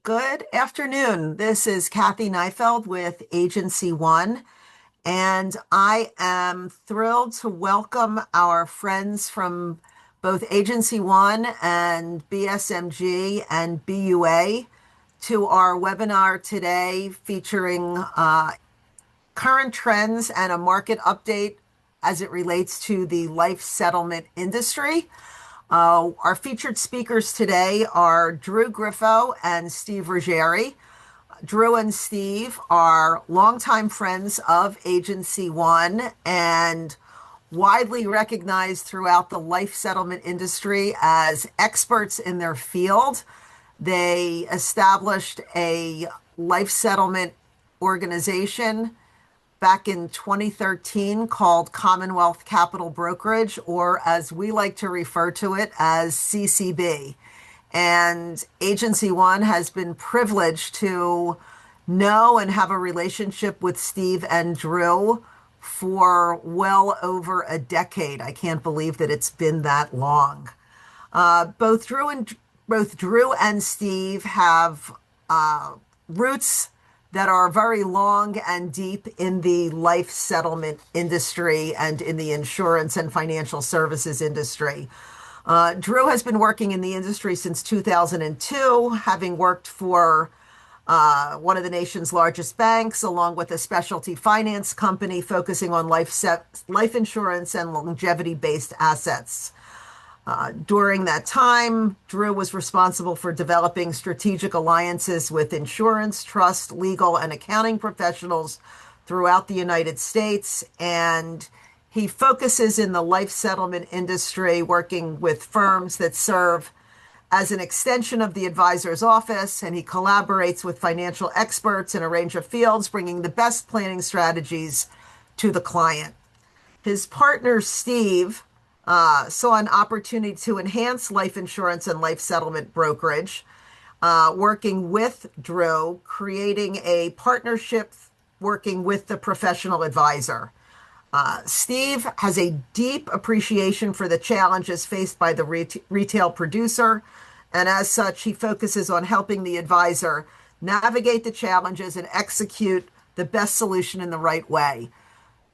Good afternoon. This is Kathy Neifeld with Agency One, and I am thrilled to welcome our friends from both Agency One and BSMG and BUA to our webinar today featuring current trends and a market update as it relates to the life settlement industry. Our featured speakers today are Drew Grifo and Steve Ruggieri. Drew and Steve are longtime friends of Agency One and widely recognized throughout the life settlement industry as experts in their field. They established a life settlement organization back in 2013 called Commonwealth Capital Brokerage, or as we like to refer to it as CCB. And Agency One has been privileged to know and have a relationship with Steve and Drew for well over a decade. I can't believe that it's been that long. Both Drew and Steve have roots that are very long and deep in the life settlement industry and in the insurance and financial services industry. Drew has been working in the industry since 2002, having worked for one of the nation's largest banks, along with a specialty finance company focusing on life insurance and longevity-based assets. During that time, Drew was responsible for developing strategic alliances with insurance, trust, legal, and accounting professionals throughout the United States. And he focuses in the life settlement industry, working with firms that serve as an extension of the advisor's office. And he collaborates with financial experts in a range of fields, bringing the best planning strategies to the client. His partner, Steve, saw an opportunity to enhance life insurance and life settlement brokerage, working with Drew, creating a partnership working with the professional advisor. Steve has a deep appreciation for the challenges faced by the retail producer, and as such, he focuses on helping the advisor navigate the challenges and execute the best solution in the right way.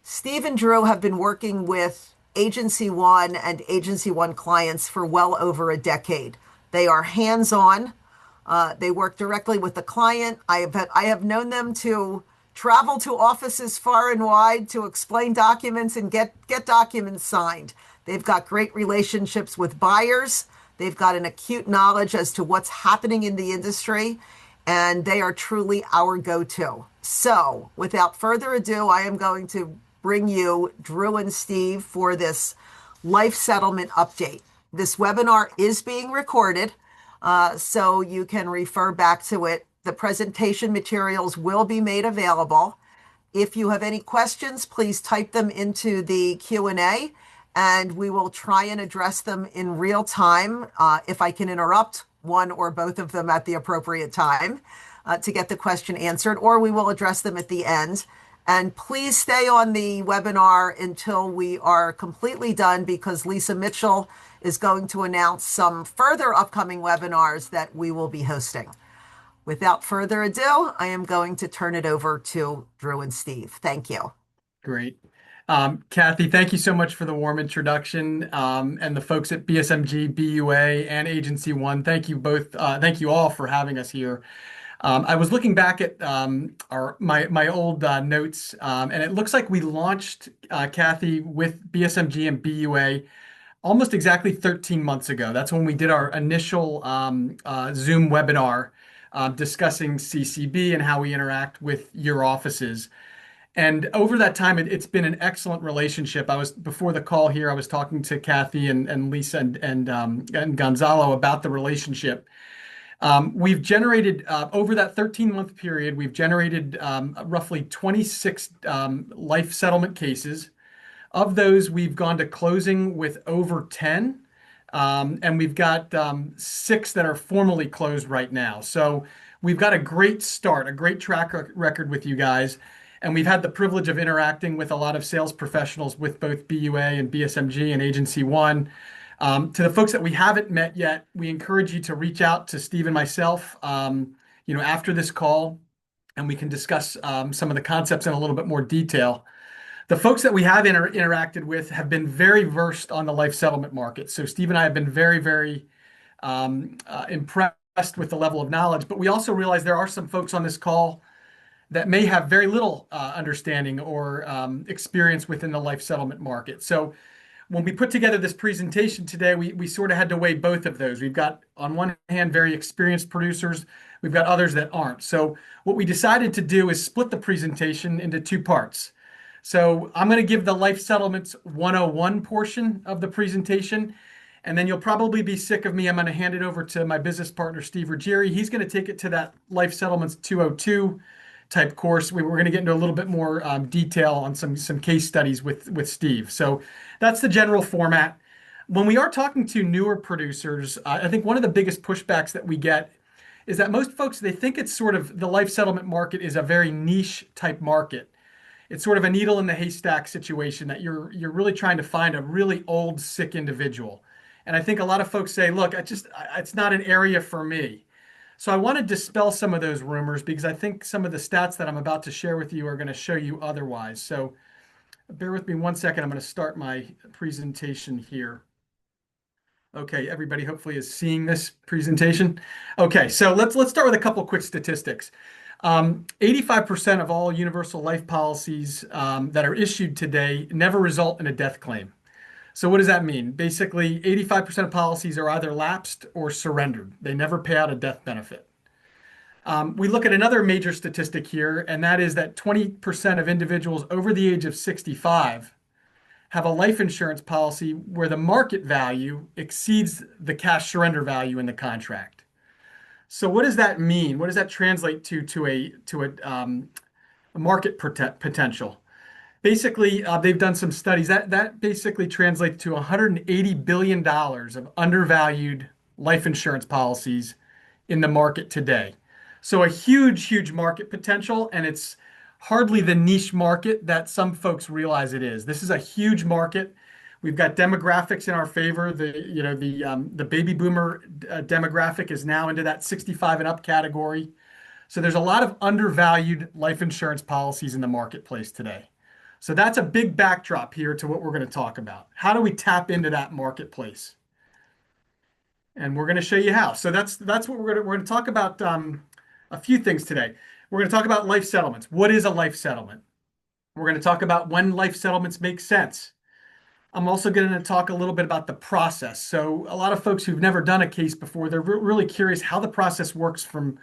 Steve and Drew have been working with Agency One and Agency One clients for well over a decade. They are hands-on. They work directly with the client. I have known them to travel to offices far and wide to explain documents and get documents signed. They've got great relationships with buyers. They've got an acute knowledge as to what's happening in the industry, and they are truly our go-to. So, without further ado, I am going to bring you Drew and Steve for this life settlement update. This webinar is being recorded, so you can refer back to it. The presentation materials will be made available. If you have any questions, please type them into the Q&A, and we will try and address them in real time if I can interrupt one or both of them at the appropriate time to get the question answered, or we will address them at the end. And please stay on the webinar until we are completely done, because Lisa Mitchell is going to announce some further upcoming webinars that we will be hosting. Without further ado, I am going to turn it over to Drew and Steve. Thank you. Great. Kathy, thank you so much for the warm introduction. And the folks at BSMG, BUA, and Agency One, thank you both. Thank you all for having us here. I was looking back at my old notes, and it looks like we launched, Kathy, with BSMG and BUA almost exactly 13 months ago. That's when we did our initial Zoom webinar discussing CCB and how we interact with your offices. And over that time, it's been an excellent relationship. Before the call here, I was talking to Kathy and Lisa and Gonzalo about the relationship. We've generated, over that 13-month period, we've generated roughly 26 life settlement cases. Of those, we've gone to closing with over 10, and we've got 6 that are formally closed right now. So we've got a great start, a great track record with you guys, and we've had the privilege of interacting with a lot of sales professionals with both BUA and BSMG and Agency One. To the folks that we haven't met yet, we encourage you to reach out to Steve and myself. after this call, and we can discuss some of the concepts in a little bit more detail. The folks that we have interacted with have been very versed on the life settlement market. So Steve and I have been very, very impressed with the level of knowledge, but we also realize there are some folks on this call that may have very little understanding or experience within the life settlement market. So when we put together this presentation today, we sort of had to weigh both of those. We've got, on one hand, very experienced producers. We've got others that aren't. So what we decided to do is split the presentation into two parts. So I'm going to give the life settlements 101 portion of the presentation, and then you'll probably be sick of me. I'm going to hand it over to my business partner, Steve Ruggieri. He's going to take it to that life settlements 202 type course. We're going to get into a little bit more detail on some case studies with Steve. So that's the general format. When we are talking to newer producers, I think one of the biggest pushbacks that we get is that most folks, they think it's sort of the life settlement market is a very niche type market. It's sort of a needle in the haystack situation that you're really trying to find a really old, sick individual. And I think a lot of folks say, look, it's not an area for me. So I want to dispel some of those rumors because I think some of the stats that I'm about to share with you are going to show you otherwise. So bear with me one second. I'm going to start my presentation here. Okay, everybody hopefully is seeing this presentation. Okay, so let's start with a couple quick statistics. 85% of all universal life policies that are issued today never result in a death claim. So what does that mean? Basically, 85% of policies are either lapsed or surrendered. They never pay out a death benefit. We look at another major statistic here, and that is that 20% of individuals over the age of 65 have a life insurance policy where the market value exceeds the cash surrender value in the contract. So what does that mean? What does that translate to a market potential? Basically, they've done some studies that basically translates to $180 billion of undervalued life insurance policies in the market today. So a huge, huge market potential, and it's hardly the niche market that some folks realize it is. This is a huge market. We've got demographics in our favor. The baby boomer demographic is now into that 65 and up category. So there's a lot of undervalued life insurance policies in the marketplace today. So that's a big backdrop here to what we're going to talk about. How do we tap into that marketplace? And we're going to show you how. So that's what we're going to talk about a few things today. We're going to talk about life settlements. What is a life settlement? We're going to talk about when life settlements make sense. I'm also going to talk a little bit about the process. So a lot of folks who've never done a case before, they're really curious how the process works from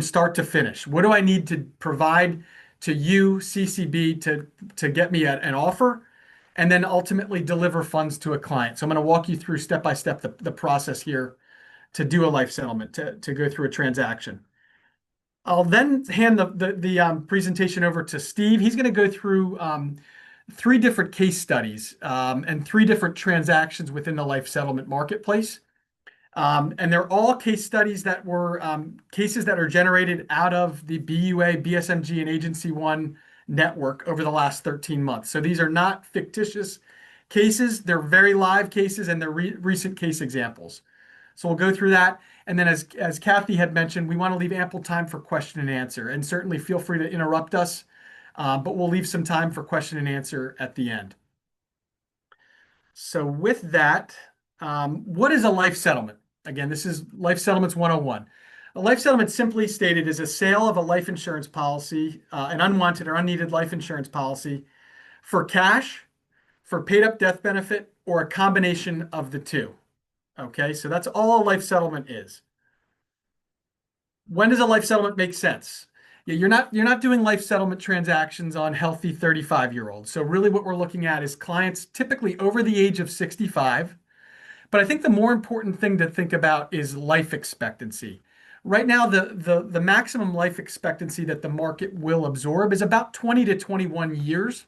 start to finish. What do I need to provide to you, CCB, to get me an offer, and then ultimately deliver funds to a client. So I'm going to walk you through step by step the process here to do a life settlement, to go through a transaction. I'll then hand the presentation over to Steve. He's going to go through three different case studies and three different transactions within the life settlement marketplace. And they're all case studies that were cases that are generated out of the BUA, BSMG, and Agency One network over the last 13 months. So these are not fictitious cases. They're very live cases and they're recent case examples. So we'll go through that. And then as Kathy had mentioned, we want to leave ample time for question and answer. And certainly feel free to interrupt us, but we'll leave some time for question and answer at the end. So with that, what is a life settlement? Again, this is Life Settlements 101. A life settlement, simply stated, is a sale of a life insurance policy, an unwanted or unneeded life insurance policy, for cash, for paid up death benefit, or a combination of the two. Okay, so that's all a life settlement is. When does a life settlement make sense? Yeah, you're not doing life settlement transactions on healthy 35-year-olds. So really what we're looking at is clients typically over the age of 65. But I think the more important thing to think about is life expectancy. Right now, the maximum life expectancy that the market will absorb is about 20 to 21 years.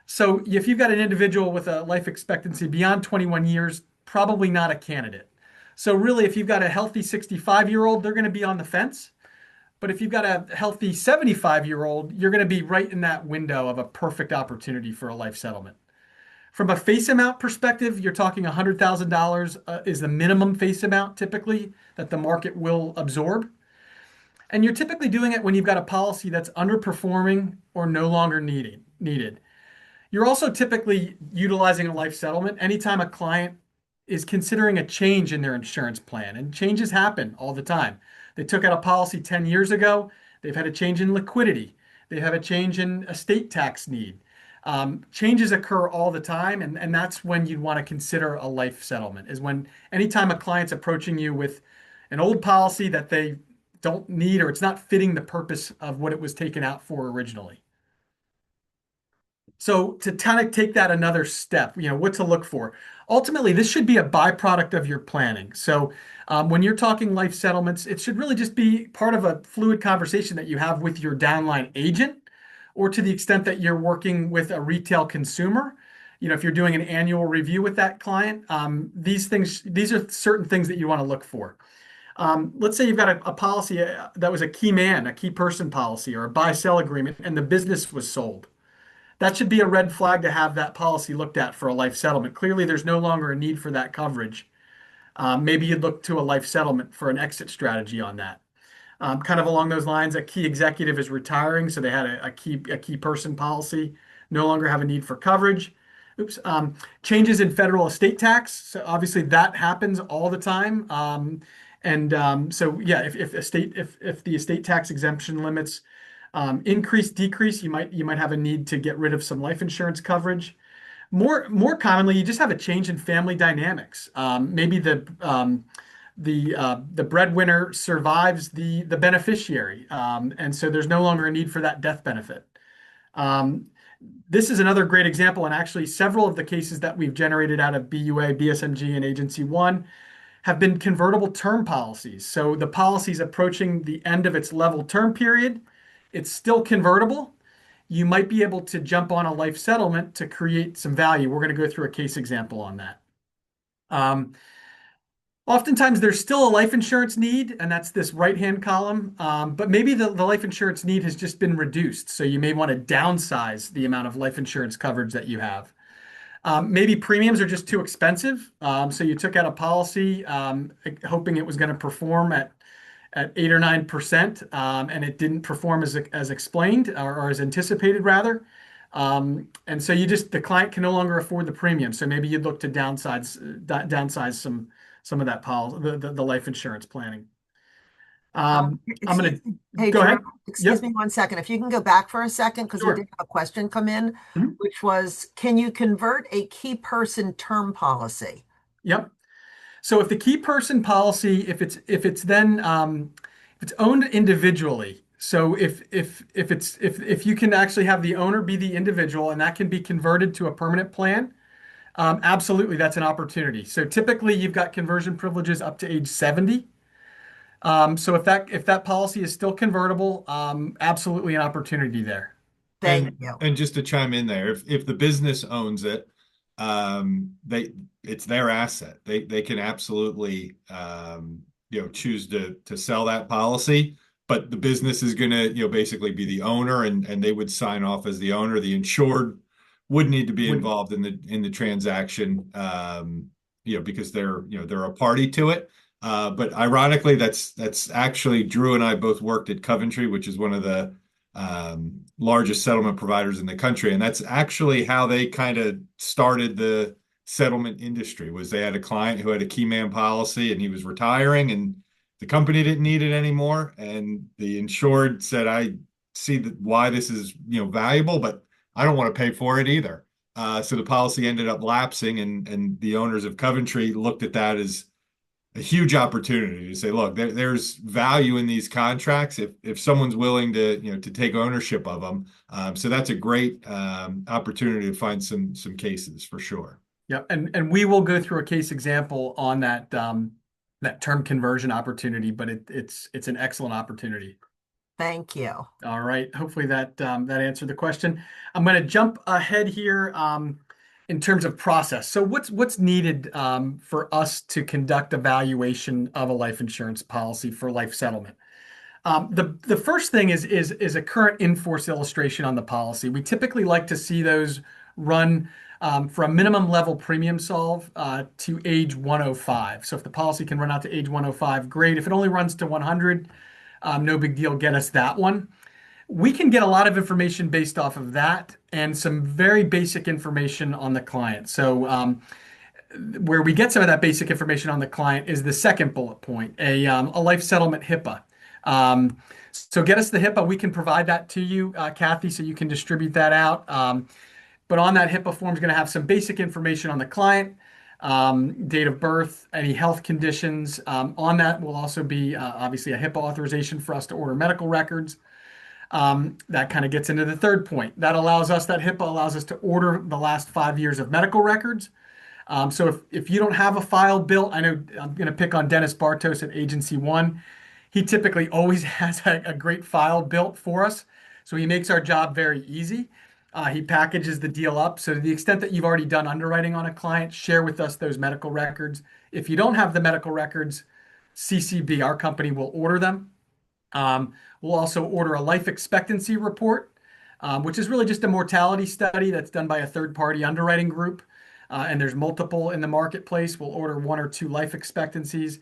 So if you've got an individual with a life expectancy beyond 21 years, probably not a candidate. So really, if you've got a healthy 65-year-old, they're going to be on the fence. But if you've got a healthy 75-year-old, you're going to be right in that window of a perfect opportunity for a life settlement. From a face amount perspective, you're talking $100,000 is the minimum face amount typically that the market will absorb. And you're typically doing it when you've got a policy that's underperforming or no longer needed. You're also typically utilizing a life settlement anytime a client is considering a change in their insurance plan, and changes happen all the time. They took out a policy 10 years ago, they've had a change in liquidity, they have a change in estate tax need. Changes occur all the time, and that's when you'd want to consider a life settlement, is when anytime a client's approaching you with an old policy that they don't need or it's not fitting the purpose of what it was taken out for originally. So to kind of take that another step, what to look for. Ultimately, this should be a byproduct of your planning. So when you're talking life settlements, it should really just be part of a fluid conversation that you have with your downline agent, or to the extent that you're working with a retail consumer. If you're doing an annual review with that client, these are certain things that you want to look for. Let's say you've got a policy that was a key man, a key person policy, or a buy-sell agreement, and the business was sold. That should be a red flag to have that policy looked at for a life settlement. Clearly, there's no longer a need for that coverage. Maybe you'd look to a life settlement for an exit strategy on that. Kind of along those lines, a key executive is retiring, so they had a key person policy, no longer have a need for coverage. Oops. Changes in federal estate tax. So obviously that happens all the time. So yeah, if the estate tax exemption limits increase, decrease, you might have a need to get rid of some life insurance coverage. More commonly, you just have a change in family dynamics. Maybe the breadwinner survives the beneficiary, and so there's no longer a need for that death benefit. Um, this is another great example, and actually several of the cases that we've generated out of BUA, BSMG, and Agency One have been convertible term policies. So the policy is approaching the end of its level term period. It's still convertible. You might be able to jump on a life settlement to create some value. We're going to go through a case example on that. Oftentimes, there's still a life insurance need, and that's this right-hand column. But maybe the life insurance need has just been reduced. So you may want to downsize the amount of life insurance coverage that you have. Maybe premiums are just too expensive. So you took out a policy hoping it was going to perform at 8 or 9%, and it didn't perform as explained or as anticipated rather. And so the client can no longer afford the premium. So maybe you'd look to downsize some of that policy, the life insurance planning. I'm Excuse going me. to Hey, go Jerome, ahead. excuse Yep. me 1 second. If you can go back for a second, because we did Sure. have a question come in, Mhm. which was, can you convert a key person term policy? Yep. So if the key person policy, if it's owned individually, so if you can actually have the owner be the individual and that can be converted to a permanent plan, absolutely that's an opportunity. So typically you've got conversion privileges up to age 70. So if that policy is still convertible, absolutely an opportunity there. Thank And you. and just to chime in there, if the business owns it, they it's their asset. They can absolutely choose to sell that policy, but the business is gonna basically be the owner, and they would sign off as the owner. The insured would need to be Would involved in the transaction, because they're a party to it. But ironically, that's actually Drew and I both worked at Coventry, which is one of the largest settlement providers in the country. And that's actually how they kind of started the settlement industry. Was they had a client who had a key man policy and he was retiring and the company didn't need it anymore. And the insured said, I see why this is valuable, but I don't want to pay for it either. So the policy ended up lapsing, and the owners of Coventry looked at that as a huge opportunity to say, look, there's value in these contracts if someone's willing to take ownership of them. So that's a great opportunity to find some cases for sure. Yeah, and we will go through a case example on that term conversion opportunity, but it's an excellent opportunity. Thank you. All right. Hopefully that answered the question. I'm going to jump ahead here in terms of process. So what's needed for us to conduct a valuation of a life insurance policy for life settlement? The first thing is a current in-force illustration on the policy. We typically like to see those run for a minimum level premium solve to age 105. So if the policy can run out to age 105, great. If it only runs to 100, no big deal, get us that one. We can get a lot of information based off of that and some very basic information on the client. So where we get some of that basic information on the client is the second bullet point, a life settlement HIPAA. So get us the HIPAA. We can provide that to you, Kathy, so you can distribute that out. But on that HIPAA form is going to have some basic information on the client, date of birth, any health conditions. On that will also be obviously a HIPAA authorization for us to order medical records. That kind of gets into the third point. That HIPAA allows us to order the last 5 years of medical records. So if you don't have a file built, I know I'm going to pick on Dennis Bartos at Agency One. He typically always has a great file built for us. So he makes our job very easy. He packages the deal up. So to the extent that you've already done underwriting on a client, share with us those medical records. If you don't have the medical records, CCB, our company, will order them. We'll also order a life expectancy report, which is really just a mortality study that's done by a third-party underwriting group. And there's multiple in the marketplace. We'll order 1 or 2 life expectancies,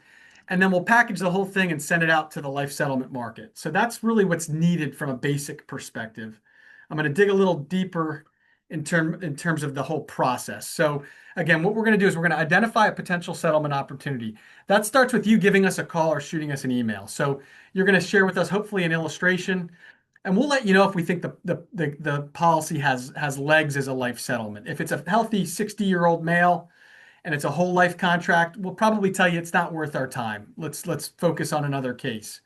and then we'll package the whole thing and send it out to the life settlement market. So that's really what's needed from a basic perspective. I'm going to dig a little deeper in terms of the whole process. So again, what we're going to do is we're going to identify a potential settlement opportunity. That starts with you giving us a call or shooting us an email. So you're going to share with us hopefully an illustration, and we'll let you know if we think the policy has legs as a life settlement. If it's a healthy 60-year-old male and it's a whole life contract, we'll probably tell you it's not worth our time. Let's focus on another case.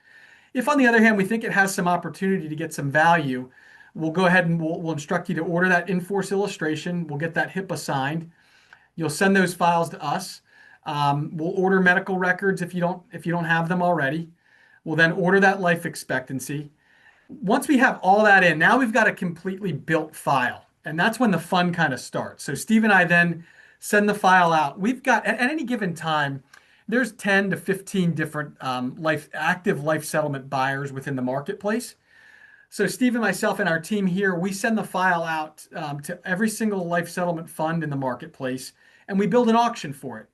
If on the other hand we think it has some opportunity to get some value, we'll go ahead and we'll instruct you to order that in-force illustration. We'll get that HIPAA signed. You'll send those files to us. We'll order medical records if you don't have them already. We'll then order that life expectancy. Once we have all that in, now we've got a completely built file. And that's when the fun kind of starts. So Steve and I then send the file out. We've got, at any given time, there's 10 to 15 different active life settlement buyers within the marketplace. So Steve and myself and our team here, we send the file out to every single life settlement fund in the marketplace, and we build an auction for it.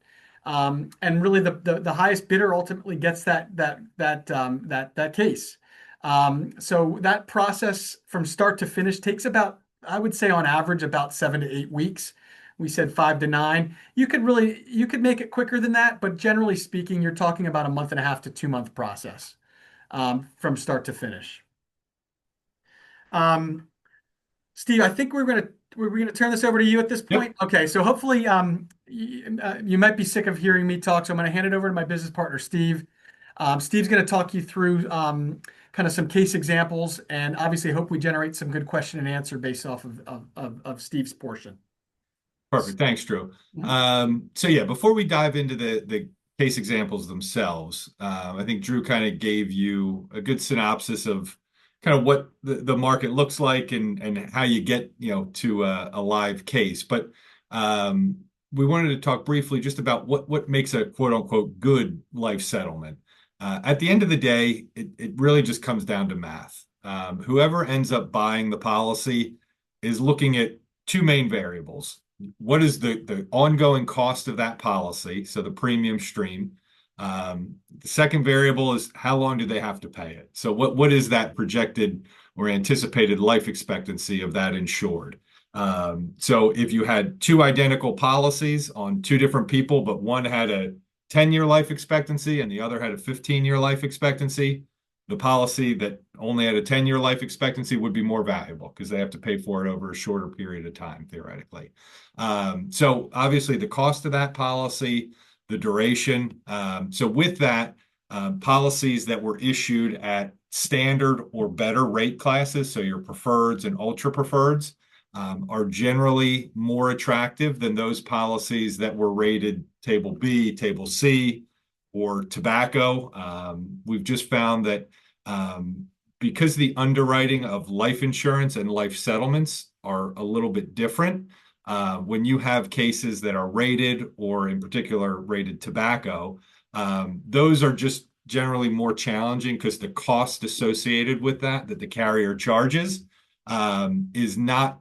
And really, the highest bidder ultimately gets that case. So that process from start to finish takes about, I would say on average, about 7 to 8 weeks. We said 5 to 9. You could make it quicker than that, but generally speaking, you're talking about a 1.5 to 2 month process from start to finish. Steve, I think we're gonna turn this over to you at this point. Yep. Okay, so hopefully you might be sick of hearing me talk, so I'm going to hand it over to my business partner, Steve. Steve's going to talk you through kind of some case examples, and obviously hope we generate some good question and answer based off of Steve's portion. Perfect. Thanks, Drew. So yeah, before we dive into the case examples themselves, I think Drew kind of gave you a good synopsis of kind of what the market looks like and how you get, to a live case. But we wanted to talk briefly just about what makes a quote unquote good life settlement. At the end of the day, it really just comes down to math. Whoever ends up buying the policy is looking at 2 main variables. What is the ongoing cost of that policy? So the premium stream. The second variable is how long do they have to pay it? So what is that projected or anticipated life expectancy of that insured? So if you had 2 identical policies on 2 different people, but one had a 10-year life expectancy and the other had a 15-year life expectancy, the policy that only had a 10-year life expectancy would be more valuable because they have to pay for it over a shorter period of time, theoretically. So obviously the cost of that policy, the duration. So with that, policies that were issued at standard or better rate classes, so your preferreds and ultra preferreds, are generally more attractive than those policies that were rated Table B, Table C, or tobacco. We've just found that because the underwriting of life insurance and life settlements are a little bit different, when you have cases that are rated, or in particular rated tobacco, those are just generally more challenging because the cost associated with that the carrier charges is not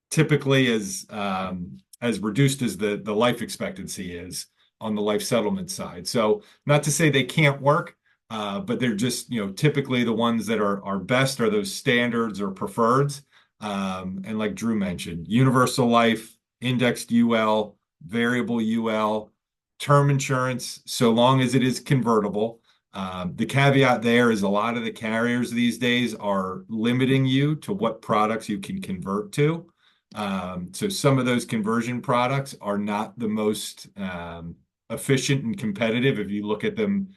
typically as reduced as the life expectancy is on the life settlement side. So not to say they can't work, but they're just, typically the ones that are best are those standards or preferreds. And like Drew mentioned, universal life, indexed UL, variable UL, term insurance, so long as it is convertible. The caveat there is a lot of the carriers these days are limiting you to what products you can convert to. So some of those conversion products are not the most efficient and competitive if you look at them,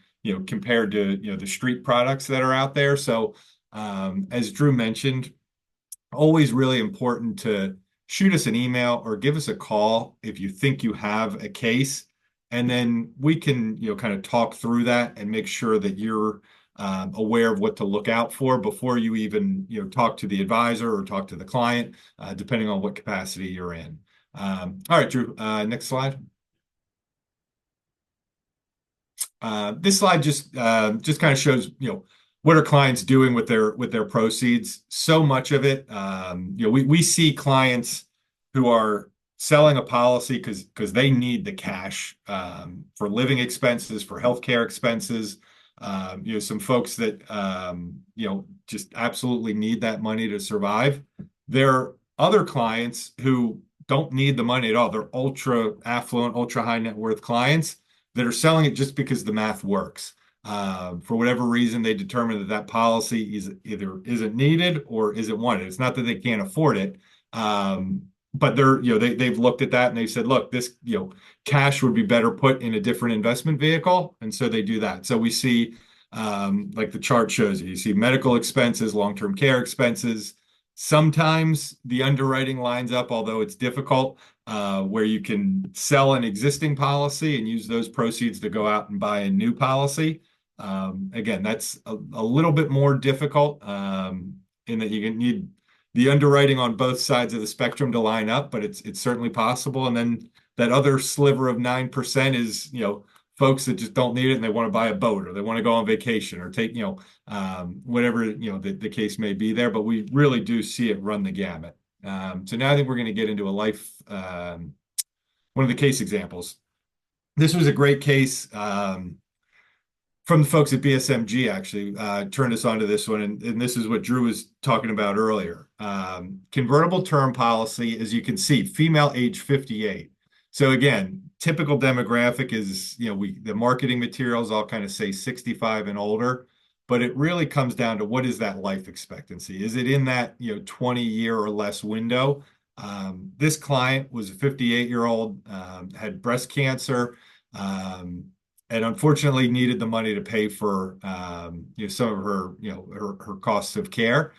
compared to, the street products that are out there. So as Drew mentioned, always really important to shoot us an email or give us a call if you think you have a case. And then we can, kind of talk through that and make sure that you're aware of what to look out for before you even, talk to the advisor or talk to the client, depending on what capacity you're in. All right, Drew, next slide. This slide just kind of shows, what are clients doing with their proceeds? So much of it, we see clients who are selling a policy because they need the cash for living expenses, for healthcare expenses. Some folks that just absolutely need that money to survive. There are other clients who don't need the money at all. They're ultra affluent, ultra high net worth clients that are selling it just because the math works. For whatever reason, they determine that policy either isn't needed or isn't wanted. It's not that they can't afford it, but they've looked at that and they said, look, this, cash would be better put in a different investment vehicle, and so they do that. So we see, like the chart shows you see medical expenses, long-term care expenses. Sometimes the underwriting lines up, although it's difficult, where you can sell an existing policy and use those proceeds to go out and buy a new policy. Again, that's a little bit more difficult in that you need the underwriting on both sides of the spectrum to line up, but it's certainly possible. And then that other sliver of 9% is, folks that just don't need it and they want to buy a boat or they want to go on vacation or take, whatever, the case may be there. But we really do see it run the gamut. So now I think we're going to get into one of the case examples. This was a great case from the folks at BSMG, actually, turned us onto this one. And this is what Drew was talking about earlier. Convertible term policy, as you can see, female age 58. So again, typical demographic is, the marketing materials all kind of say 65 and older, but it really comes down to what is that life expectancy? Is it in that, 20-year or less window? This client was a 58-year-old, had breast cancer, and unfortunately needed the money to pay for, some of her, her costs of care.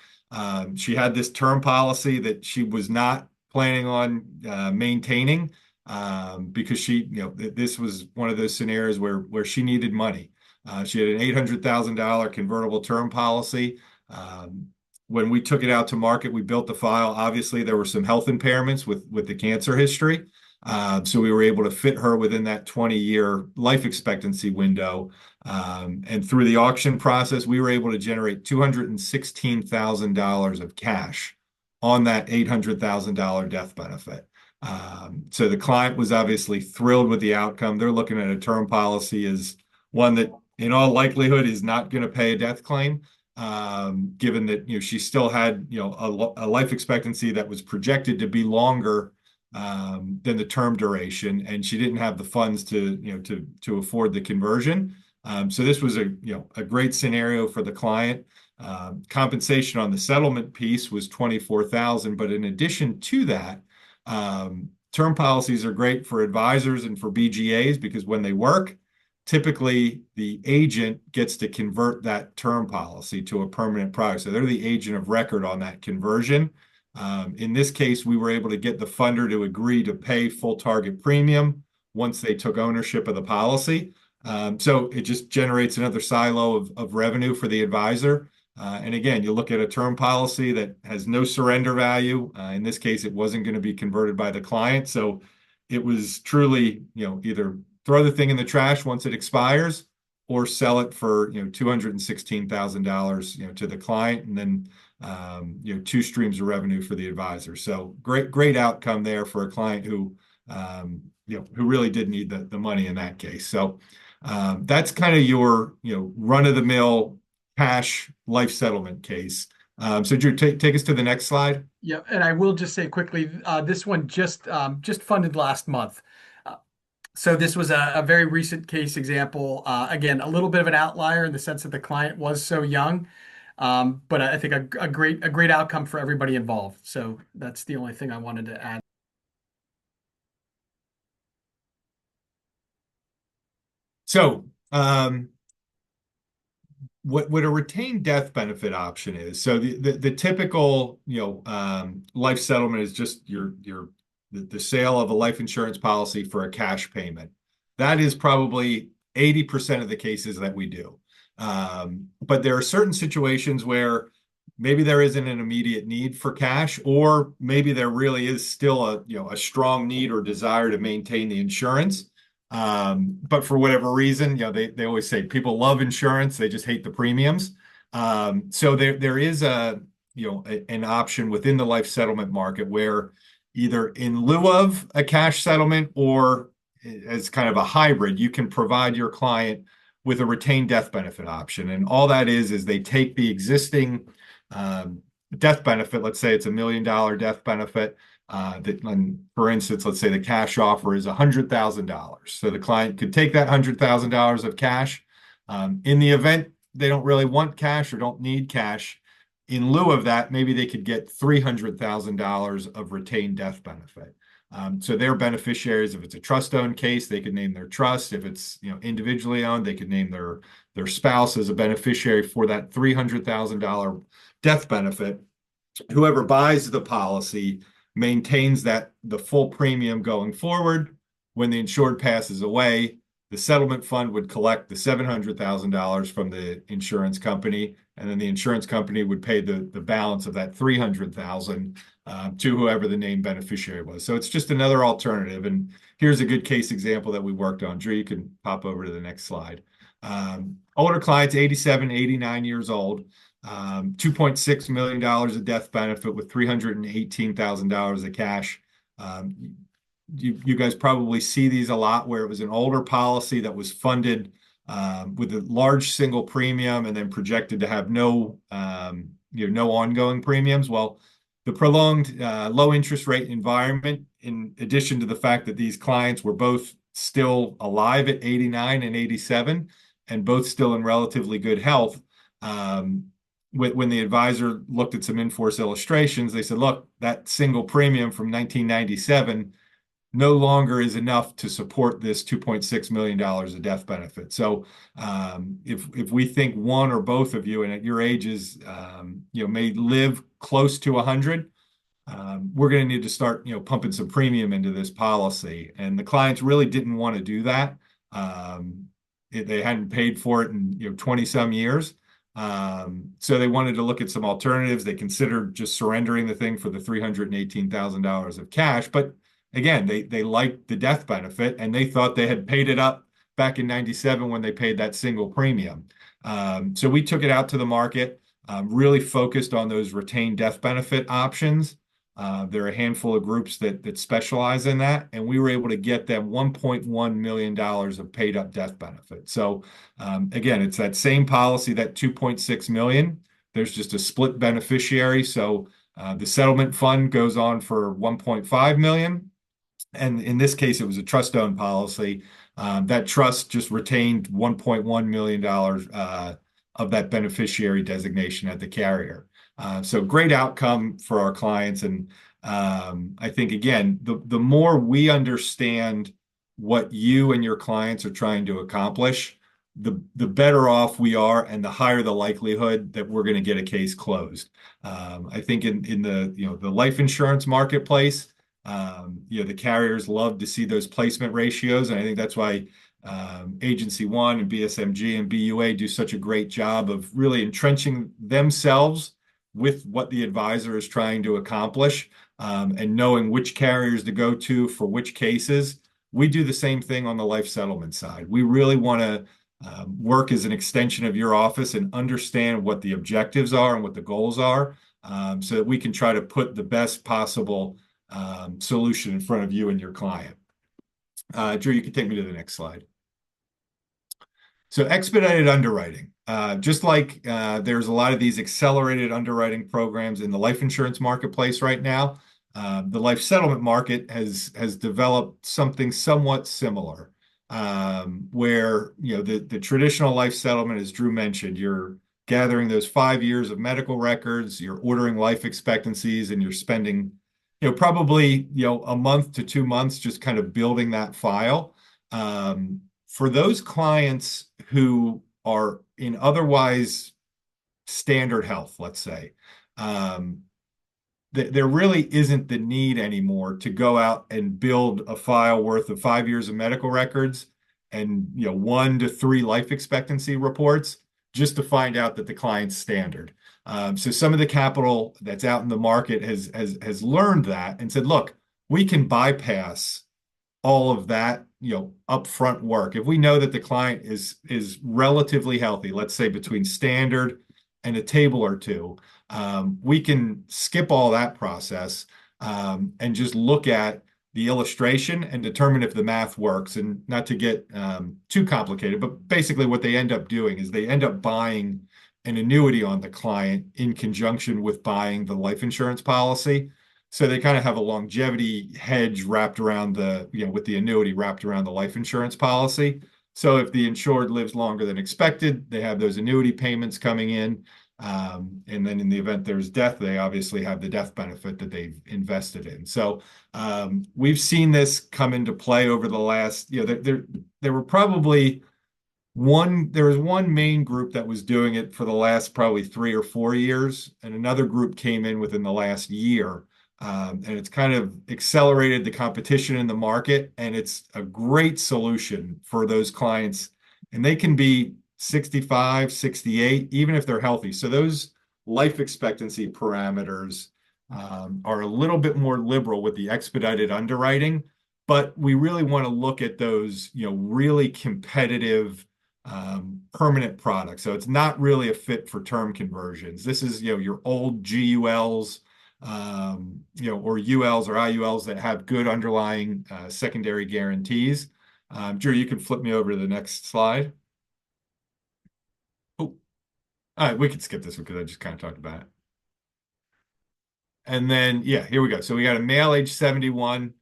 She had this term policy that she was not planning on maintaining because this was one of those scenarios where she needed money. She had an $800,000 convertible term policy. When we took it out to market, we built the file. Obviously, there were some health impairments with the cancer history. So we were able to fit her within that 20-year life expectancy window. And through the auction process, we were able to generate $216,000 of cash on that $800,000 death benefit. So the client was obviously thrilled with the outcome. They're looking at a term policy as one that in all likelihood is not going to pay a death claim, given that, she still had, a life expectancy that was projected to be longer than the term duration, and she didn't have the funds to afford the conversion. So this was a great scenario for the client. Compensation on the settlement piece was $24,000, but in addition to that, term policies are great for advisors and for BGAs because when they work, typically the agent gets to convert that term policy to a permanent product. So they're the agent of record on that conversion. In this case, we were able to get the funder to agree to pay full target premium once they took ownership of the policy. So it just generates another silo of revenue for the advisor. And again, you look at a term policy that has no surrender value. In this case, it wasn't going to be converted by the client. So it was truly, either throw the thing in the trash once it expires or sell it for, $216,000, to the client. And then, two streams of revenue for the advisor. So great outcome there for a client who really did need the money in that case. So That's kind of your, run-of-the-mill cash life settlement case. So Drew, take us to the next slide. Yeah, and I will just say quickly, this one just funded last month. Uh, so this was a very recent case example. Again, a little bit of an outlier in the sense that the client was so young, but I think a great outcome for everybody involved. So that's the only thing I wanted to add. So, what a retained death benefit option is. So the typical, life settlement is just the sale of a life insurance policy for a cash payment. That is probably 80% of the cases that we do. But there are certain situations where maybe there isn't an immediate need for cash, or maybe there really is still a strong need or desire to maintain the insurance. But for whatever reason, they always say people love insurance, they just hate the premiums. So there is an option within the life settlement market where either in lieu of a cash settlement or as kind of a hybrid, you can provide your client with a retained death benefit option. And all that is they take the existing death benefit, let's say it's $1 million death benefit, for instance, let's say the cash offer is $100,000. So the client could take that $100,000 of cash. In the event they don't really want cash or don't need cash, in lieu of that, maybe they could get $300,000 of retained death benefit. So they're beneficiaries. If it's a trust-owned case, they could name their trust. If it's individually owned, they could name their spouse as a beneficiary for that $300,000 death benefit. Whoever buys the policy maintains the full premium going forward. When the insured passes away, the settlement fund would collect the $700,000 from the insurance company, and then the insurance company would pay the balance of that $300,000 to whoever the named beneficiary was. So it's just another alternative. And here's a good case example that we worked on. Drew, you can pop over to the next slide. Older clients, 87, 89 years old. $2.6 million of death benefit with $318,000 of cash. You guys probably see these a lot where it was an older policy that was funded with a large single premium and then projected to have no ongoing premiums. Well, the prolonged low interest rate environment, in addition to the fact that these clients were both still alive at 89 and 87 and both still in relatively good health, when the advisor looked at some in-force illustrations, they said, look, that single premium from 1997 no longer is enough to support this $2.6 million of death benefit. So if we think one or both of you, and at your ages, may live close to 100, we're going to need to start, pumping some premium into this policy. And the clients really didn't want to do that. They hadn't paid for it in 20 some years. So they wanted to look at some alternatives. They considered just surrendering the thing for the $318,000 of cash. But again, they liked the death benefit and they thought they had paid it up back in 97 when they paid that single premium. So we took it out to the market, really focused on those retained death benefit options. There are a handful of groups that specialize in that, and we were able to get them $1.1 million of paid up death benefit. So again, it's that same policy, that $2.6 million. There's just a split beneficiary. So the settlement fund goes on for $1.5 million. And in this case, it was a trust-owned policy. That trust just retained $1.1 million of that beneficiary designation at the carrier. So great outcome for our clients. And I think, again, the more we understand what you and your clients are trying to accomplish, the better off we are and the higher the likelihood that we're going to get a case closed. I think in the life insurance marketplace, the carriers love to see those placement ratios. And I think that's why Agency One and BSMG and BUA do such a great job of really entrenching themselves with what the advisor is trying to accomplish, and knowing which carriers to go to for which cases. We do the same thing on the life settlement side. We really want to work as an extension of your office and understand what the objectives are and what the goals are, so that we can try to put the best possible solution in front of you and your client. Drew, you can take me to the next slide. So expedited underwriting, just like there's a lot of these accelerated underwriting programs in the life insurance marketplace right now, the life settlement market has developed something somewhat similar, where the traditional life settlement, as Drew mentioned, you're gathering those 5 years of medical records, you're ordering life expectancies, and you're spending probably a month to 2 months just kind of building that file. For those clients who are in otherwise standard health, let's say, um, there really isn't the need anymore to go out and build a file worth of 5 years of medical records and 1 to 3 life expectancy reports just to find out that the client's standard. So some of the capital that's out in the market has learned that and said, look, we can bypass all of that, upfront work. If we know that the client is relatively healthy, let's say between standard and a table or two, we can skip all that process, and just look at the illustration and determine if the math works. And not to get too complicated, but basically what they end up doing is they end up buying an annuity on the client in conjunction with buying the life insurance policy. So they kind of have a longevity hedge wrapped around with the annuity wrapped around the life insurance policy. So if the insured lives longer than expected, they have those annuity payments coming in. And then in the event there's death, they obviously have the death benefit that they've invested in. So we've seen this come into play over the last, there were probably there was one main group that was doing it for the last probably 3 or 4 years, and another group came in within the last year. And it's kind of accelerated the competition in the market, and it's a great solution for those clients. And they can be 65, 68, even if they're healthy. So those life expectancy parameters are a little bit more liberal with the expedited underwriting, but we really want to look at those, really competitive permanent products. So it's not really a fit for term conversions. This is, your old GULs, or ULs or IULs that have good underlying secondary guarantees. Drew, you can flip me over to the next slide. Oh, all right, we can skip this one because I just kind of talked about it. And then, yeah, here we go. So we got a male age 71,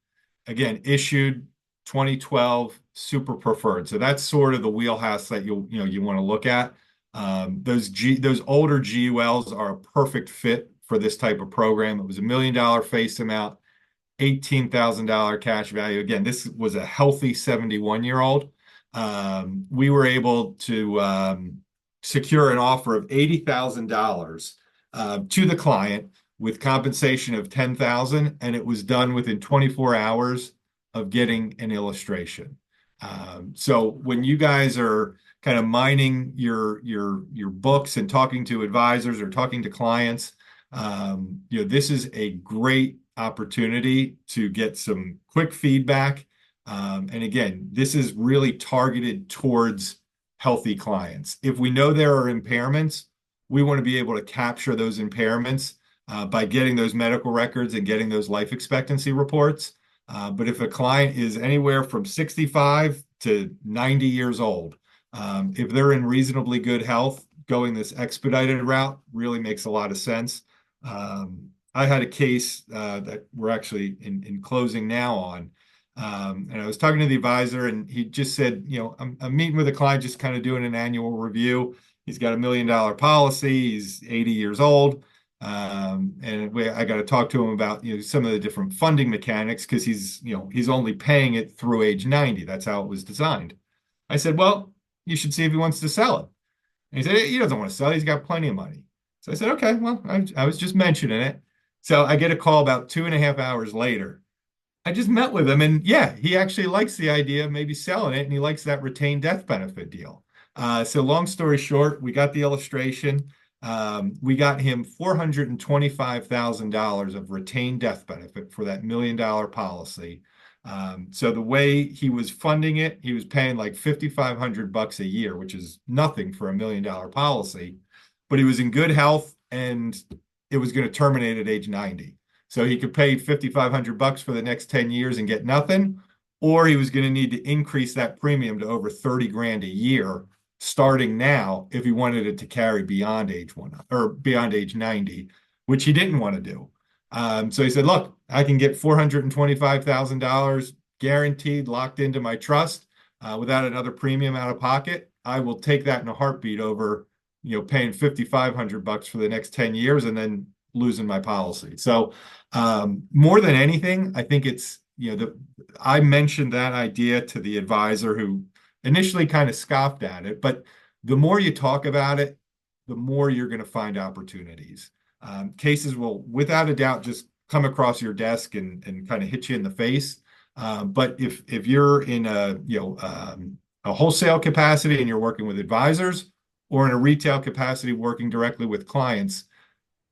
again, issued 2012, super preferred. So that's sort of the wheelhouse that you want to look at. Those older GULs are a perfect fit for this type of program. It was $1 million face amount, $18,000 cash value. Again, this was a healthy 71-year-old. We were able to secure an offer of $80,000 to the client with compensation of $10,000, and it was done within 24 hours of getting an illustration. So when you guys are kind of mining your books and talking to advisors or talking to clients, this is a great opportunity to get some quick feedback. And again, this is really targeted towards healthy clients. If we know there are impairments, we want to be able to capture those impairments by getting those medical records and getting those life expectancy reports. But if a client is anywhere from 65 to 90 years old, if they're in reasonably good health, going this expedited route really makes a lot of sense. I had a case that we're actually in closing now on. And I was talking to the advisor, and he just said, I'm meeting with a client, just kind of doing an annual review. He's got $1 million policy. He's 80 years old. And I got to talk to him about, some of the different funding mechanics because he's only paying it through age 90. That's how it was designed. I said, well, you should see if he wants to sell it. And he said, he doesn't want to sell it. He's got plenty of money. So I said, okay, well, I was just mentioning it. So I get a call about 2.5 hours later. I just met with him, and yeah, he actually likes the idea of maybe selling it, and he likes that retained death benefit deal. So long story short, we got the illustration. We got him $425,000 of retained death benefit for that $1 million policy. So the way he was funding it, he was paying like $5,500 a year, which is nothing for $1 million policy, but he was in good health and it was going to terminate at age 90. So he could pay $5,500 for the next 10 years and get nothing, or he was going to need to increase that premium to over 30 grand a year starting now if he wanted it to carry beyond age one or beyond age 90, which he didn't want to do. So he said, look, I can get $425,000 guaranteed locked into my trust without another premium out of pocket. I will take that in a heartbeat over, paying $5,500 for the next 10 years and then losing my policy. So more than anything, I think it's, I mentioned that idea to the advisor who initially kind of scoffed at it, but the more you talk about it, the more you're going to find opportunities. Cases will, without a doubt, just come across your desk and kind of hit you in the face. But if you're in a wholesale capacity and you're working with advisors, or in a retail capacity working directly with clients,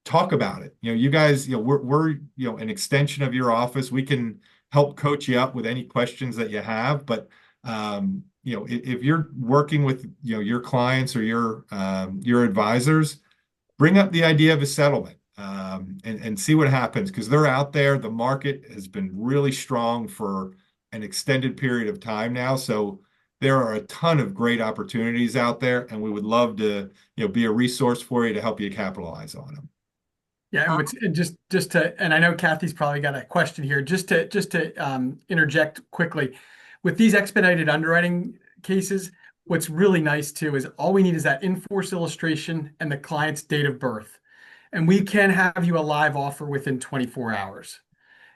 talk about it. You guys, we're an extension of your office. We can help coach you up with any questions that you have. But if you're working with your clients or your advisors, bring up the idea of a settlement and see what happens, because they're out there. The market has been really strong for an extended period of time now. So there are a ton of great opportunities out there, and we would love to be a resource for you to help you capitalize on them. Yeah, and just to, and I know Kathy's probably got a question here, just to interject quickly. With these expedited underwriting cases, what's really nice too is all we need is that in-force illustration and the client's date of birth. And we can have you a live offer within 24 hours.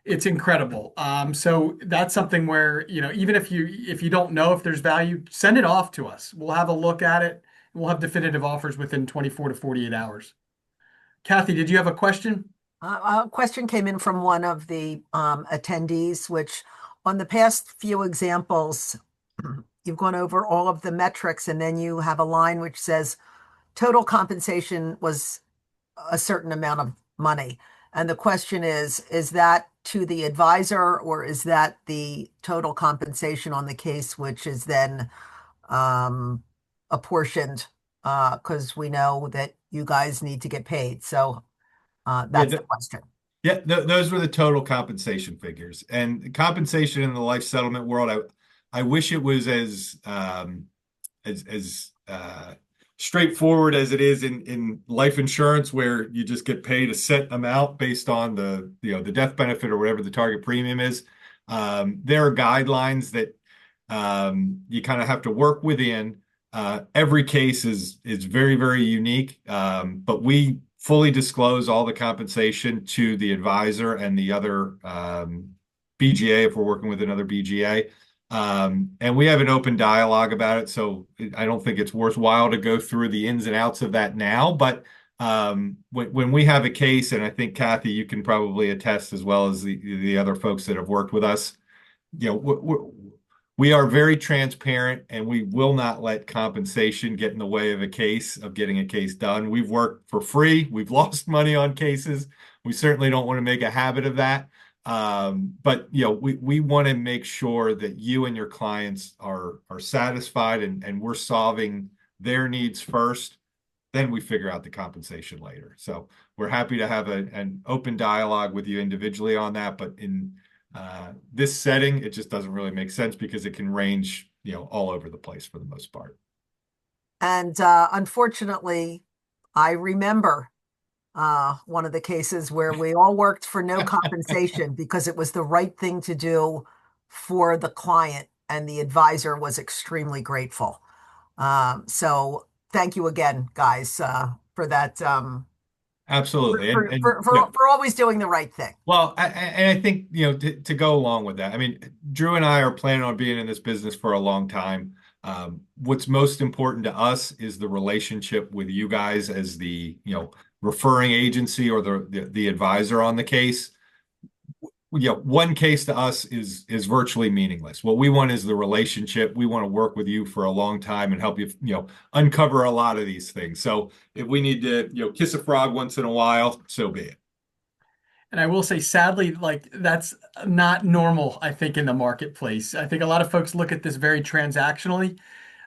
It's incredible. So that's something where, even if you don't know if there's value, send it off to us. We'll have a look at it. We'll have definitive offers within 24 to 48 hours. Kathy, did you have a question? A question came in from one of the attendees, which on the past few examples, you've gone over all of the metrics, and then you have a line which says total compensation was a certain amount of money. And the question is that to the advisor, or is that the total compensation on the case, which is then apportioned because we know that you guys need to get paid. So that's the question. Yeah, those were the total compensation figures. And compensation in the life settlement world, I wish it was as straightforward as it is in life insurance, where you just get paid a set amount based on the death benefit or whatever the target premium is. There are guidelines that you kind of have to work within. Every case is very, very unique, but we fully disclose all the compensation to the advisor and the other BGA if we're working with another BGA. And we have an open dialogue about it, so I don't think it's worthwhile to go through the ins and outs of that now. But when we have a case, and I think Kathy, you can probably attest as well as the other folks that have worked with us, we are very transparent, and we will not let compensation get in the way of getting a case done. We've worked for free. We've lost money on cases. We certainly don't want to make a habit of that. But we want to make sure that you and your clients are satisfied, and we're solving their needs first. Then we figure out the compensation later. So we're happy to have an open dialogue with you individually on that. But in this setting, it just doesn't really make sense because it can range, all over the place for the most part. And unfortunately, I remember one of the cases where we all worked for no compensation because it was the right thing to do for the client, and the advisor was extremely grateful. So thank you again, guys, for that. Absolutely. For always doing the right thing. Well, I think, to go along with that, I mean, Drew and I are planning on being in this business for a long time. What's most important to us is the relationship with you guys as the, referring agency or the advisor on the case. One case to us is virtually meaningless. What we want is the relationship. We want to work with you for a long time and help you, uncover a lot of these things. So if we need to, kiss a frog once in a while, so be it. And I will say, sadly, like that's not normal, I think, in the marketplace. I think a lot of folks look at this very transactionally.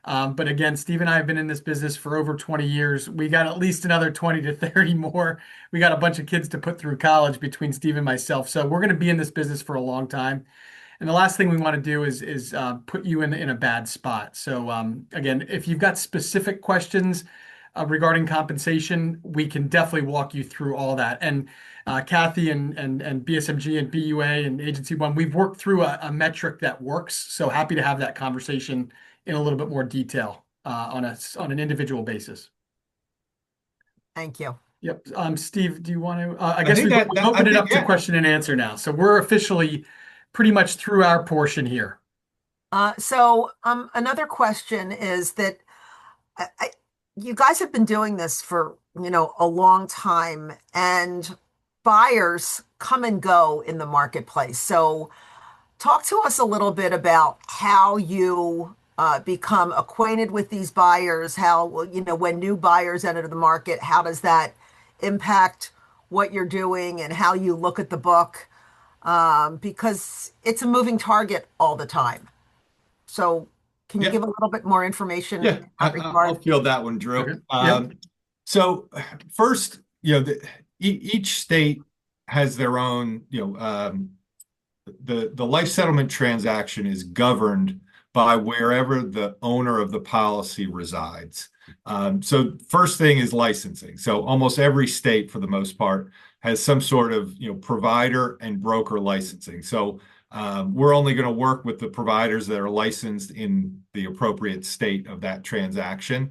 But again, Steve and I have been in this business for over 20 years. We got at least another 20 to 30 more. We got a bunch of kids to put through college between Steve and myself. So we're going to be in this business for a long time. And the last thing we want to do is put you in a bad spot. So again, if you've got specific questions regarding compensation, we can definitely walk you through all that. And Kathy and BSMG and BUA and Agency One, we've worked through a metric that works. So happy to have that conversation in a little bit more detail on an individual basis. Thank you. Yep. Steve, do you want to? I I guess think we've I opened it think up to yeah. question and answer now. So we're officially pretty much through our portion here. Another question is that you guys have been doing this for, a long time, and buyers come and go in the marketplace. So talk to us a little bit about how you become acquainted with these buyers, how, when new buyers enter the market, how does that impact what you're doing and how you look at the book? Because it's a moving target all the time. So can you Yeah. give a little bit more information Yeah, in that I'll regard? field that one, Drew. Okay. Yep. So first, each state has their own, the life settlement transaction is governed by wherever the owner of the policy resides. So first thing is licensing. So almost every state, for the most part, has some sort of, provider and broker licensing. So we're only going to work with the providers that are licensed in the appropriate state of that transaction.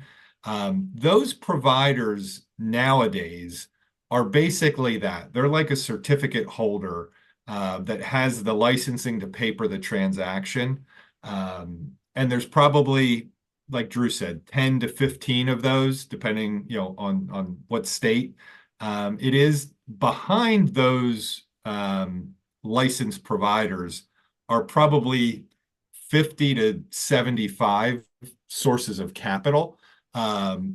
Those providers nowadays are basically that. They're like a certificate holder that has the licensing to paper the transaction. And there's probably, like Drew said, 10 to 15 of those, depending, on what state. It is behind those licensed providers are probably 50 to 75 sources of capital.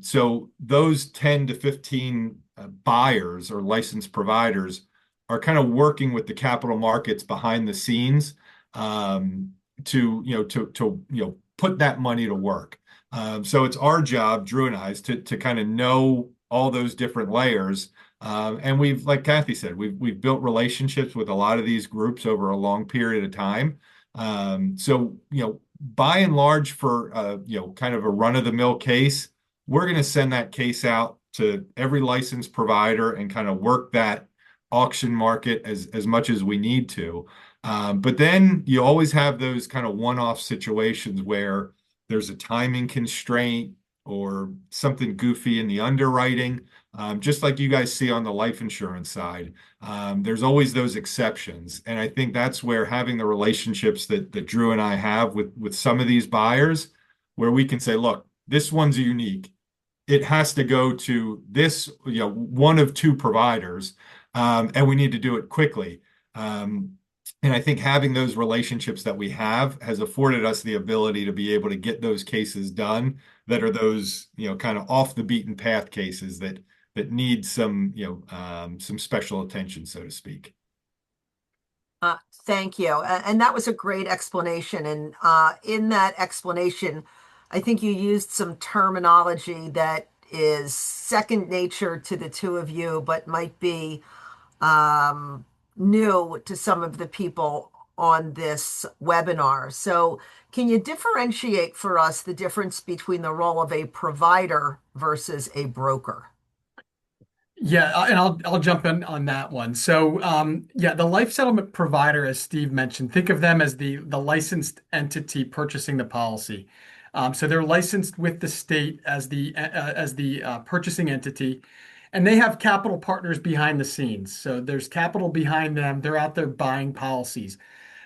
So those 10 to 15 buyers or licensed providers are kind of working with the capital markets behind the scenes to put that money to work. So it's our job, Drew and I's, to kind of know all those different layers. And we've, like Kathy said, we've built relationships with a lot of these groups over a long period of time. So by and large, for kind of a run-of-the-mill case, we're going to send that case out to every licensed provider and kind of work that auction market as much as we need to. But then you always have those kind of one-off situations where there's a timing constraint or something goofy in the underwriting, just like you guys see on the life insurance side. There's always those exceptions. And I think that's where having the relationships that Drew and I have with some of these buyers, where we can say, look, this one's unique. It has to go to this, one of two providers, and we need to do it quickly. And I think having those relationships that we have has afforded us the ability to be able to get those cases done that are those, kind of off the beaten path cases that need some special attention, so to speak. Thank you. And that was a great explanation. And in that explanation, I think you used some terminology that is second nature to the two of you, but might be new to some of the people on this webinar. So, can you differentiate for us the difference between the role of a provider versus a broker? Yeah, and I'll jump in on that one. So, yeah, the life settlement provider, as Steve mentioned, think of them as the licensed entity purchasing the policy. So they're licensed with the state as the purchasing entity, and they have capital partners behind the scenes. So there's capital behind them. They're out there buying policies,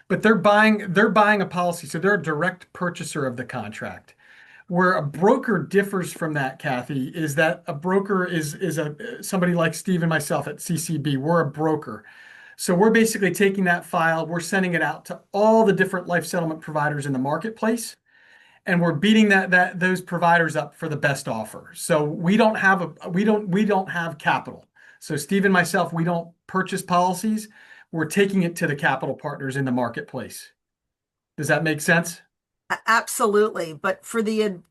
but they're buying a policy, so they're a direct purchaser of the contract. Where a broker differs from that, Kathy, is that a broker is somebody like Steve and myself at CCB. We're a broker. So we're basically taking that file, we're sending it out to all the different life settlement providers in the marketplace, and we're beating those providers up for the best offer. So we don't have capital. So Steve and myself, we don't purchase policies. We're taking it to the capital partners in the marketplace. Does that make sense? Absolutely. But for the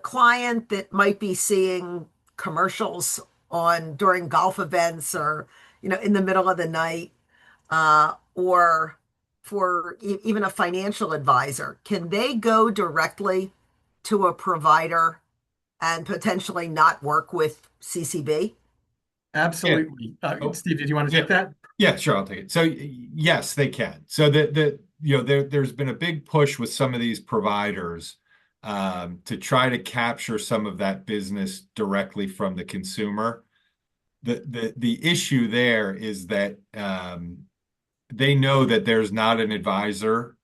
client that might be seeing commercials on during golf events or in the middle of the night, or for even a financial advisor, can they go directly to a provider and potentially not work with CCB? Yeah. Absolutely. Oh, Steve, did you want to yeah. take that? Yeah, sure, I'll take it. So yes, they can. So there's been a big push with some of these providers to try to capture some of that business directly from the consumer. The issue there is that they know that there's not an advisor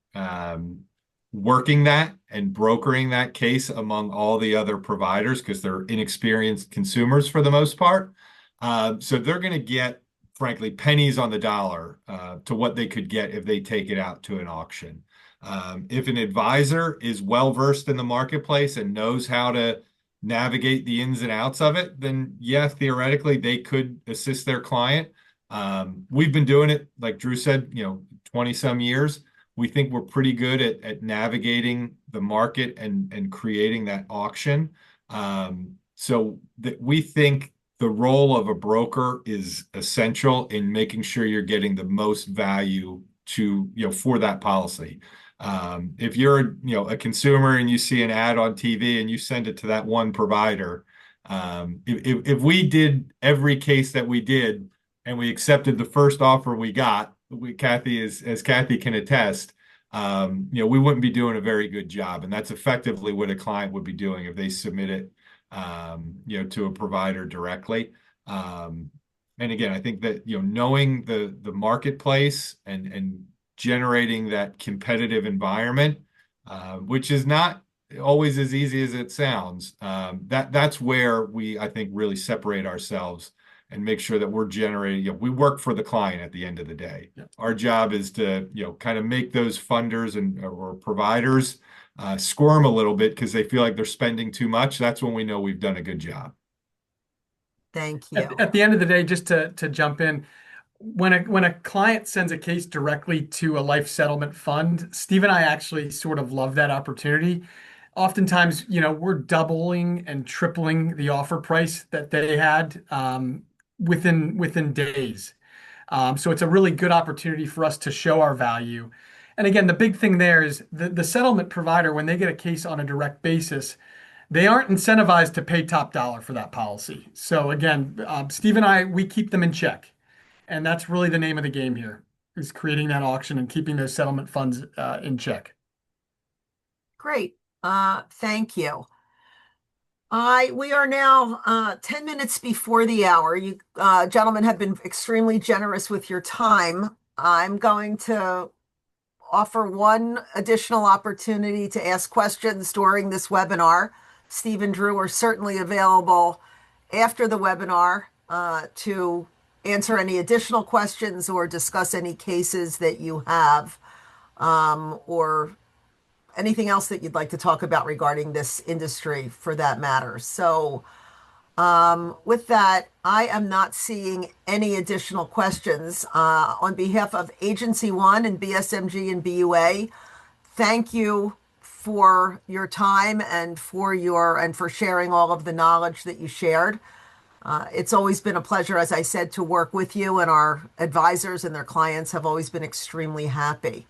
working that and brokering that case among all the other providers because they're inexperienced consumers for the most part. So they're going to get, frankly, pennies on the dollar to what they could get if they take it out to an auction. If an advisor is well versed in the marketplace and knows how to navigate the ins and outs of it, then yeah, theoretically they could assist their client. We've been doing it, like Drew said, 20 some years. We think we're pretty good at navigating the market and creating that auction. So that we think the role of a broker is essential in making sure you're getting the most value for that policy. If you're, a consumer and you see an ad on TV and you send it to that one provider, if we did every case that we did and we accepted the first offer we got, Kathy, as Kathy can attest, we wouldn't be doing a very good job. And that's effectively what a client would be doing if they submit it, to a provider directly. And again, I think that, knowing the marketplace and generating that competitive environment, which is not always as easy as it sounds, that's where we, I think, really separate ourselves and make sure that we're generating, we work for the client at the end of the day. Yeah. Our job is to, kind of make those funders or providers squirm a little bit because they feel like they're spending too much. That's when we know we've done a good job. Thank you. At the end of the day, just to jump in, when a client sends a case directly to a life settlement fund, Steve and I actually sort of love that opportunity. Oftentimes, we're doubling and tripling the offer price that they had within days. So it's a really good opportunity for us to show our value. And again, the big thing there is the settlement provider, when they get a case on a direct basis, they aren't incentivized to pay top dollar for that policy. So again, Steve and I, we keep them in check. And that's really the name of the game here, is creating that auction and keeping those settlement funds in check. Great. Thank you. We are now 10 minutes before the hour. You gentlemen have been extremely generous with your time. I'm going to offer one additional opportunity to ask questions during this webinar. Steve and Drew are certainly available after the webinar to answer any additional questions or discuss any cases that you have, or anything else that you'd like to talk about regarding this industry for that matter. So with that, I am not seeing any additional questions. On behalf of Agency One and BSMG and BUA, thank you for your time and for sharing all of the knowledge that you shared. It's always been a pleasure, as I said, to work with you, and our advisors and their clients have always been extremely happy.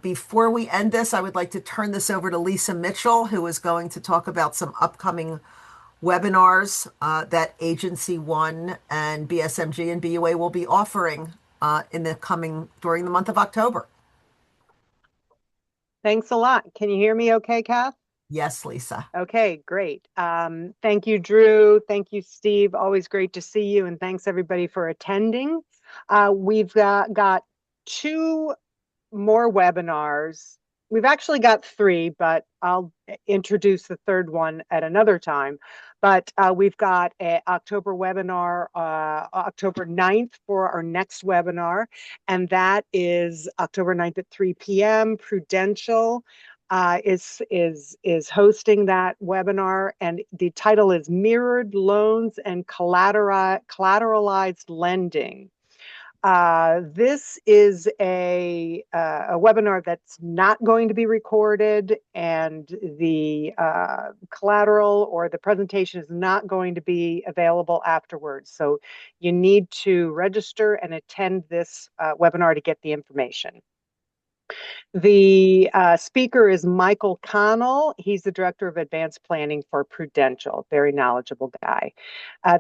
Before we end this, I would like to turn this over to Lisa Mitchell, who is going to talk about some upcoming webinars that Agency One and BSMG and BUA will be offering during the month of October. Thanks a lot. Can you hear me okay, Kath? Yes, Lisa. Okay, great. Thank you, Drew. Thank you, Steve. Always great to see you. And thanks everybody for attending. We've got two more webinars. We've actually got three, but I'll introduce the third one at another time. But we've got an October webinar, October 9th for our next webinar. And that is October 9th at 3 p.m. Prudential is hosting that webinar, and the title is Mirrored Loans and Collateralized Lending. This is a webinar that's not going to be recorded, and the collateral or the presentation is not going to be available afterwards. So you need to register and attend this webinar to get the information. The speaker is Michael Connell. He's the Director of Advanced Planning for Prudential. Very knowledgeable guy.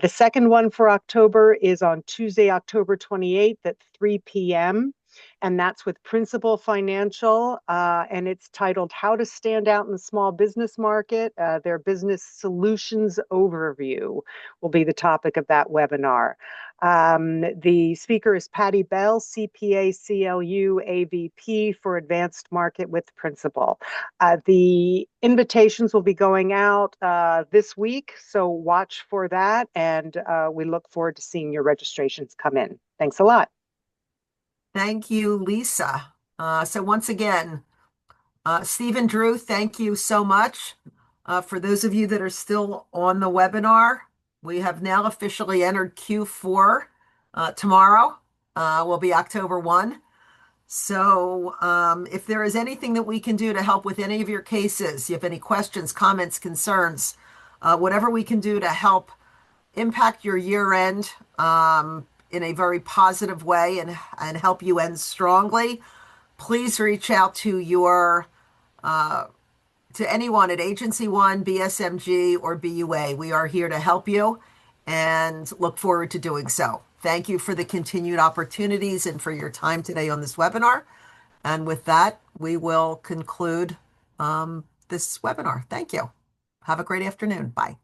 The second one for October is on Tuesday, October 28th at 3 p.m. And that's with Principal Financial. And it's titled How to Stand Out in the Small Business Market. Their Business Solutions Overview will be the topic of that webinar. The speaker is Patty Bell, CPA, CLU, AVP for Advanced Market with Principal. The invitations will be going out this week, so watch for that, and we look forward to seeing your registrations come in. Thanks a lot. Thank you, Lisa. So once again, Steve and Drew, thank you so much. For those of you that are still on the webinar, we have now officially entered Q4. Tomorrow will be October 1. So if there is anything that we can do to help with any of your cases, you have any questions, comments, concerns, whatever we can do to help impact your year end in a very positive way and help you end strongly, please reach out to anyone at Agency One, BSMG, or BUA. We are here to help you and look forward to doing so. Thank you for the continued opportunities and for your time today on this webinar. And with that, we will conclude this webinar. Thank you. Have a great afternoon. Bye.